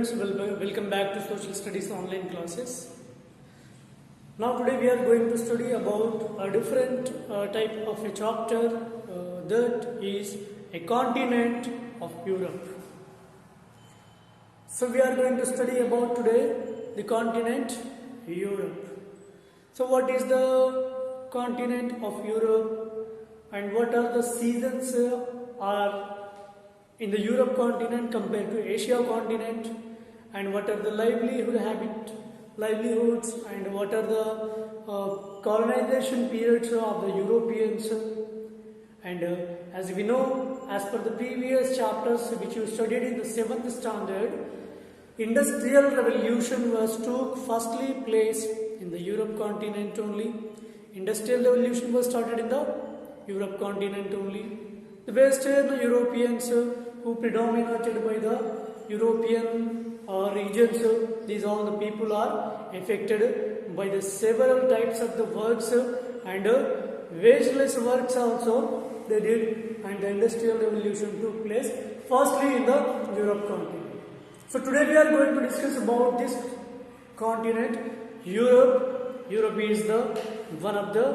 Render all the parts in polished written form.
students, welcome back to Social Studies online classes. Now today we are going to study about a different type of a chapter that is a continent of Europe. So we are going to study about today the continent Europe. So what is the continent of Europe and what are the seasons are in the Europe continent compared to Asia continent, and what are the livelihoods and what are the colonization periods of the Europeans. And as we know, as per the previous chapters which you studied in the 7th standard, industrial revolution took firstly place in the Europe continent only. Industrial revolution was started in the Europe continent only. The Western Europeans who predominated by the European regions, these all the people are affected by the several types of the works and wageless works also they did, and the industrial revolution took place firstly in the Europe continent. So today we are going to discuss about this continent Europe. Europe is the one of the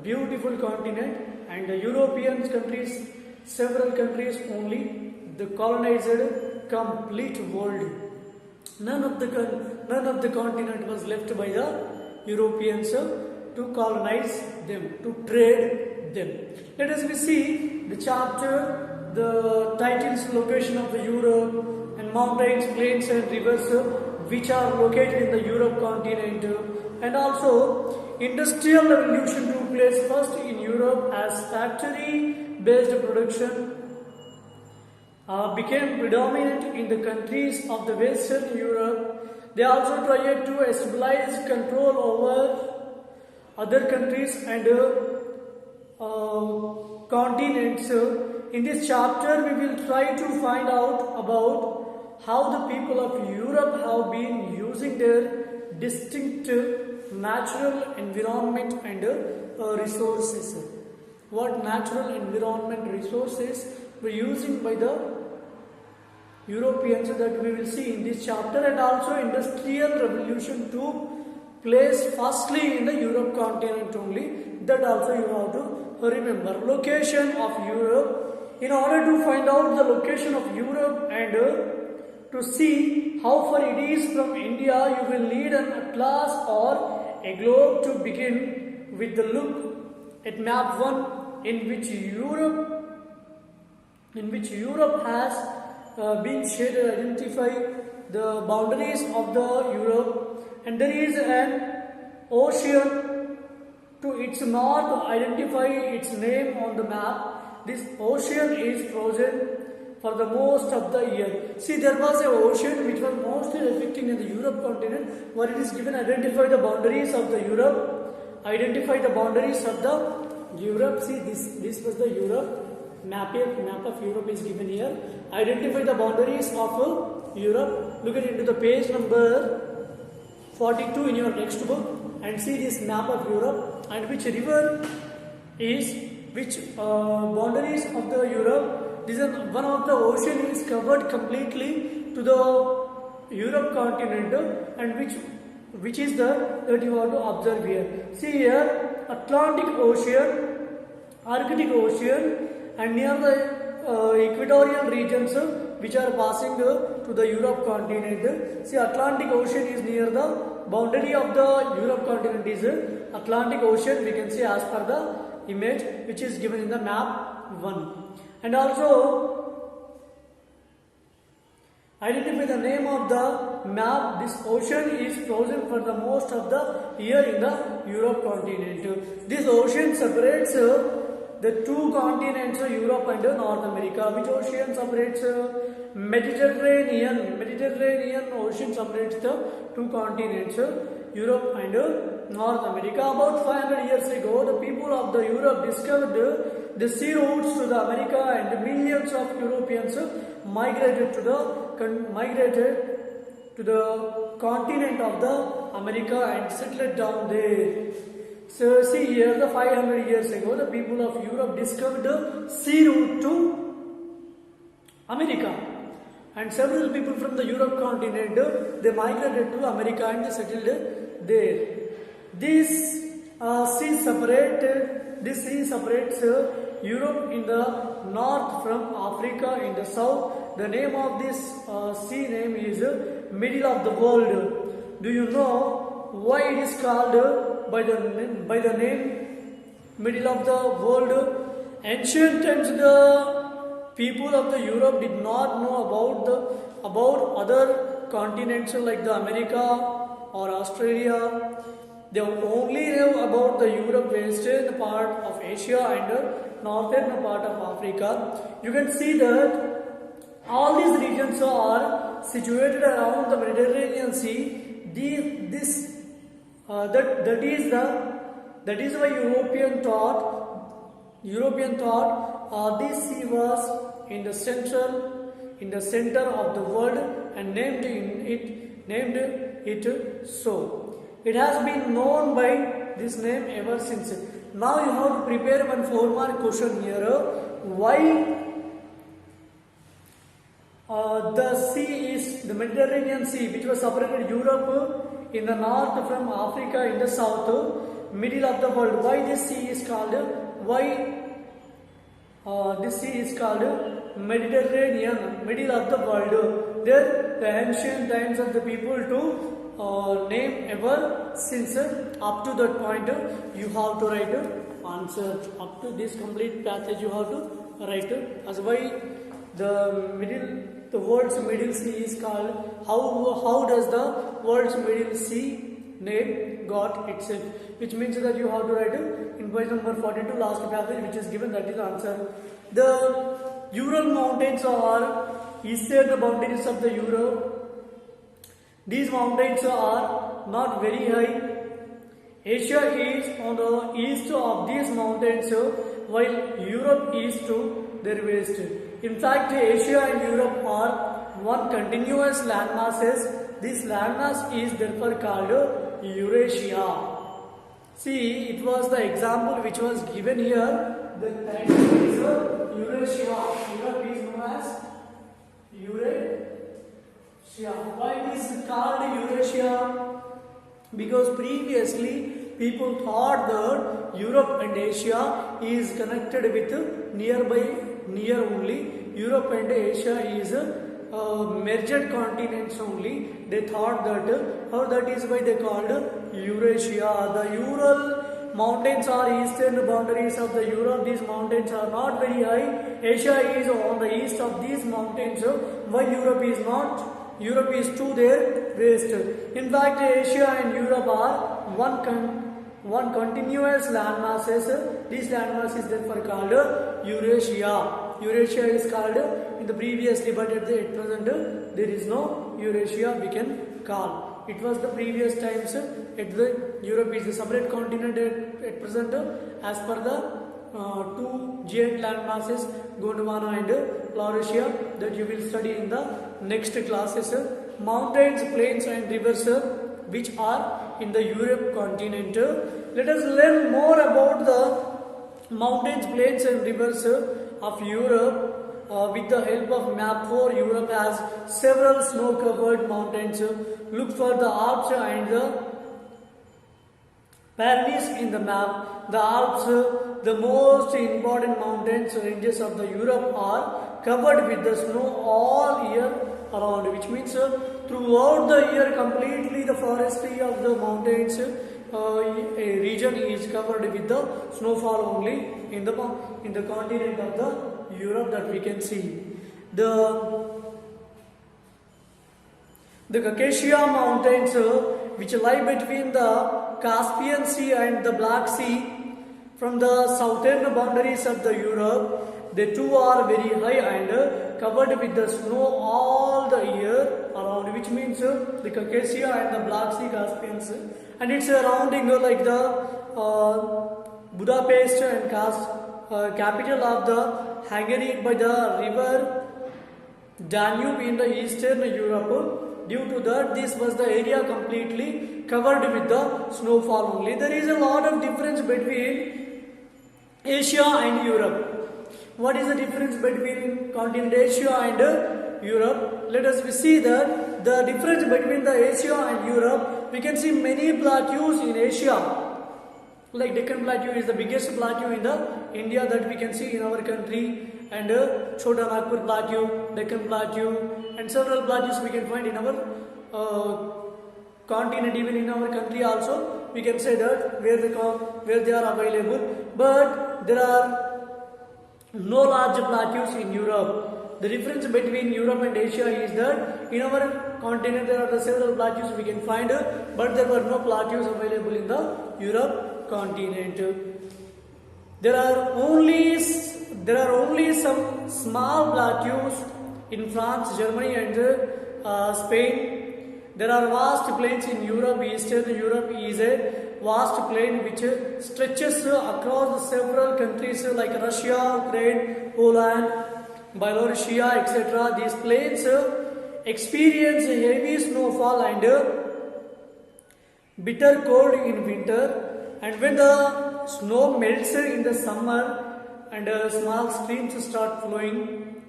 beautiful continent, and the European countries, several countries only, the colonized complete world. None of the continent was left by the Europeans to colonize them, to trade them. Let us see the chapter, the titles, location of the Europe, and mountains, plains and rivers which are located in the Europe continent, and also industrial revolution took place first in Europe as factory based production became predominant in the countries of the Western Europe. They also tried to establish control over other countries and continents. In this chapter, we will try to find out about how the people of Europe have been using their distinct natural environment and resources. What natural environment resources were using by the Europeans, that we will see in this chapter, and also industrial revolution took place firstly in the Europe continent only. That also you have to remember. Location of Europe. In order to find out the location of Europe and to see how far it is from India, you will need an atlas or a globe to begin with the look at map 1 in which Europe has been shaded, identify the boundaries of the Europe, and there is an ocean to its north to identify its name on the map. This ocean is frozen for the most of the year. See, there was an ocean which was mostly affecting in the Europe continent, where it is given identify the boundaries of the Europe, identify the boundaries of the Europe. See, this was the Europe. Map of Europe is given here. Identify the boundaries of Europe. Look at into the page number 42 in your textbook and see this map of Europe and which river is which boundaries of the Europe. This is one of the ocean is covered completely to the Europe continent, and which is that you have to observe here. See here, Atlantic Ocean, Arctic Ocean, and near the equatorial regions which are passing to the Europe continent. See, Atlantic Ocean is near the boundary of the Europe continent is Atlantic Ocean. We can see as per the image which is given in the map 1. And also identify the name of the map. This ocean is frozen for the most of the year in the Europe continent. This ocean separates the two continents, Europe and North America. Which ocean separates? Mediterranean Ocean separates the two continents, Europe and North America. About 500 years ago, the people of the Europe discovered the sea routes to the America, and millions of Europeans migrated to the continent of the America and settled down there. So see here, the 500 years ago, the people of Europe discovered the sea route to America, and several people from the Europe continent they migrated to America and they settled there. This sea separated. This sea separates Europe in the north from Africa in the south. The name of this sea name is middle of the world. Do you know why it is called by the name middle of the world? Ancient times the people of the Europe did not know about other continents like the America or Australia. They only knew about the Europe, western part of Asia and northern part of Africa. You can see that all these regions are situated around the Mediterranean Sea. That is why European thought this sea was in the center of the world and named it so. It has been known by this name ever since. Now you have to prepare one 4-mark question here. Why the sea is the Mediterranean Sea, which was separated Europe in the north from Africa in the south, middle of the world. Why this sea is called? This sea is called Mediterranean, middle of the world. There, the ancient times of the people to name ever since up to that point you have to write answer. Up to this complete passage you have to write as why the world's middle sea is called. How does the world's middle sea name got itself? Which means that you have to write in page number 42 last passage which is given, that is the answer. The Ural mountains are eastern boundaries of the Europe. These mountains are not very high. Asia is on the east of these mountains while Europe is to their west. In fact, Asia and Europe are one continuous landmasses. This landmass is therefore called Eurasia. See, it was the example which was given here. The title is Eurasia. Europe is known as Eurasia. Why it is called Eurasia? Because previously people thought that Europe and Asia is connected with near only. Europe and Asia is merged continents only. They thought that is why they called Eurasia. The Ural mountains are eastern boundaries of the Europe. These mountains are not very high. Asia is on the east of these mountains. Why Europe is not? Europe is to their west. In fact, Asia and Europe are one continuous landmasses. This landmass is therefore called Eurasia. Eurasia is called in the previously, but at the present there is no Eurasia we can call. It was the previous times. Europe is a separate continent at present as per the two giant landmasses, Gondwana and Laurasia, that you will study in the next classes. Mountains, plains and rivers which are in the Europe continent. Let us learn more about the mountains, plains and rivers of Europe with the help of map 4. Europe has several snow-covered mountains. Look for the Alps and the Pyrenees in the map. The Alps, the most important mountains ranges of the Europe, are covered with the snow all year around, which means throughout the year completely the forestry of the mountains a region is covered with the snowfall only in the continent of the Europe that we can see. The Caucasia Mountains which lie between the Caspian Sea and the Black Sea from the southern boundaries of the Europe, they too are very high and covered with the snow all the year around, which means the Caucasia and the Black Sea, Caspian Sea, and its surrounding like the Budapest and capital of the Hungary by the river Danube in the Eastern Europe. Due to that, this was the area completely covered with the snowfall only. There is a lot of difference between Asia and Europe. What is the difference between continent Asia and Europe. Let us see that the difference between the Asia and Europe. We can see many plateaus in Asia. Like Deccan Plateau is the biggest plateau in the India that we can see in our country, and Chota Nagpur Plateau, Deccan Plateau, and several plateaus we can find in our continent, even in our country also. We can say that where they are available, but there are no large plateaus in Europe. The difference between Europe and Asia is that in our continent there are the several plateaus we can find, but there were no plateaus available in the Europe continent. There are only some small plateaus in France, Germany, and Spain. There are vast plains in Europe. Eastern Europe is a vast plain which stretches across several countries like Russia, Ukraine, Poland, Belarusia, etc. These plains experience heavy snowfall and bitter cold in winter. And when the snow melts in the summer and small streams start flowing,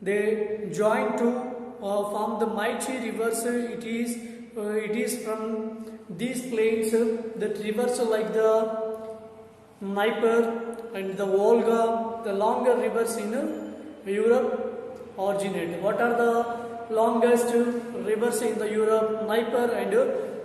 they join to form the mighty rivers. It is from these plains that rivers like the Dnieper and the Volga, the longer rivers in Europe originate. What are the longest rivers in the Europe? Dnieper and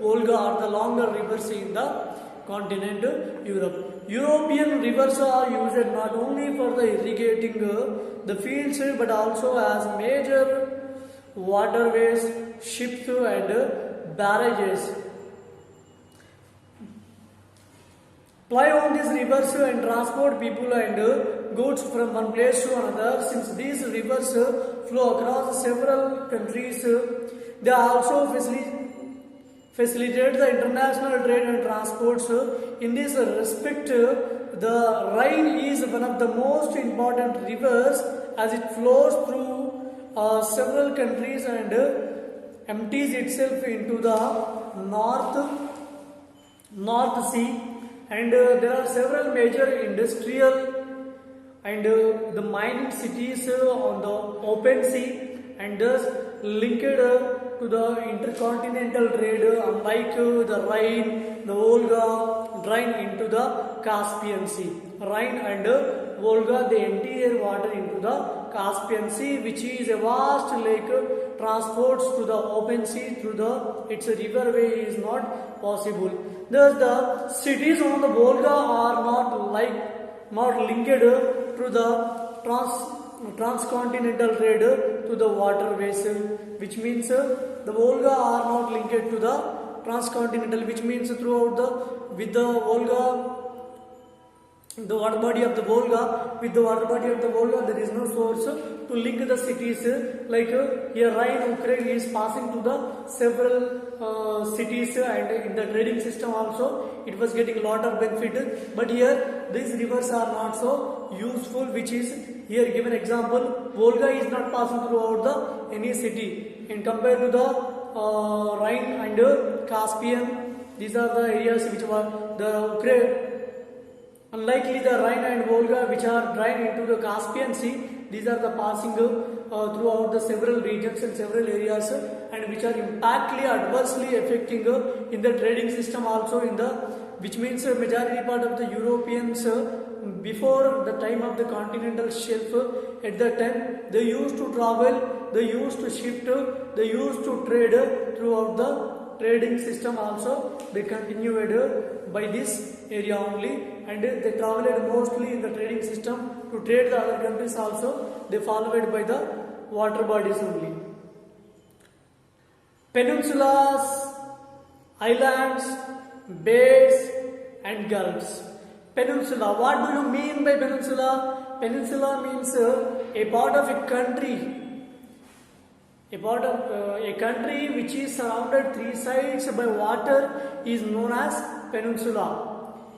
Volga are the longer rivers in the continent Europe. European rivers are used not only for the irrigating the fields but also as major waterways, ships and barrages. Ply on these rivers and transport people and goods from one place to another. Since these rivers flow across several countries, they also facilitate the international trade and transports. In this respect, the Rhine is one of the most important rivers as it flows through several countries and empties itself into the North Sea. And there are several major industrial and the mining cities on the open sea, and thus linked to the intercontinental trade, unlike the Rhine, the Volga drain into the Caspian Sea. Rhine and Volga, they empty their water into the Caspian Sea, which is a vast lake, transports to the open sea through its riverway is not possible. Thus, the cities on the Volga are not linked to the transcontinental trade to the waterways, which means the Volga are not linked to the transcontinental, which means with the Volga, the water body of the Volga, there is no source to link the cities. Like here Rhine, Ukraine is passing to the several cities, and in the trading system also it was getting a lot of benefit. But here these rivers are not so useful, which is here given example. Volga is not passing throughout any city in compared to the Rhine and Caspian. These are the areas which were the Ukraine. Unlikely the Rhine and Volga, which are drained into the Caspian Sea, these are the passing throughout the several regions and several areas, and which are adversely affecting in the trading system also which means majority part of the Europeans before the time of the continental shelf, at that time they used to travel, they used to shift, they used to trade throughout the trading system also. They continued by this area only, and they traveled mostly in the trading system to trade the other countries also. They followed by the water bodies only. Peninsulas, islands, bays and gulfs. Peninsula. What do you mean by peninsula? Peninsula means a part of a country. A part of a country which is surrounded three sides by water is known as peninsula.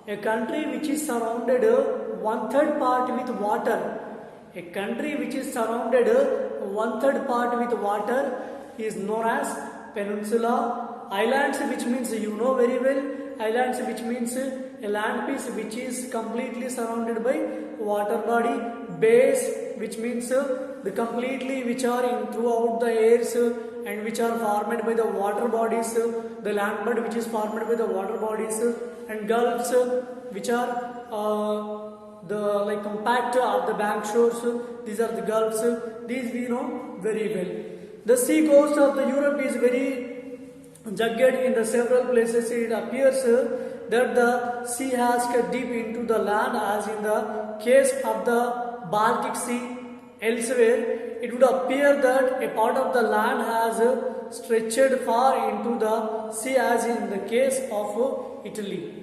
A country which is surrounded 1/3 part with water. A country which is surrounded 1/3 part with water is known as peninsula. Islands, which means you know very well. Islands, which means a land piece which is completely surrounded by water body. Bays, which means the completely which are in throughout the airs and which are formed by the water bodies, the land bed which is formed by the water bodies, and gulfs which are the like compact of the bank shores. These are the gulfs. These we know very well. The sea coast of the Europe is very jagged in the several places. It appears that the sea has cut deep into the land, as in the case of the Baltic Sea. Elsewhere, it would appear that a part of the land has stretched far into the sea, as in the case of Italy.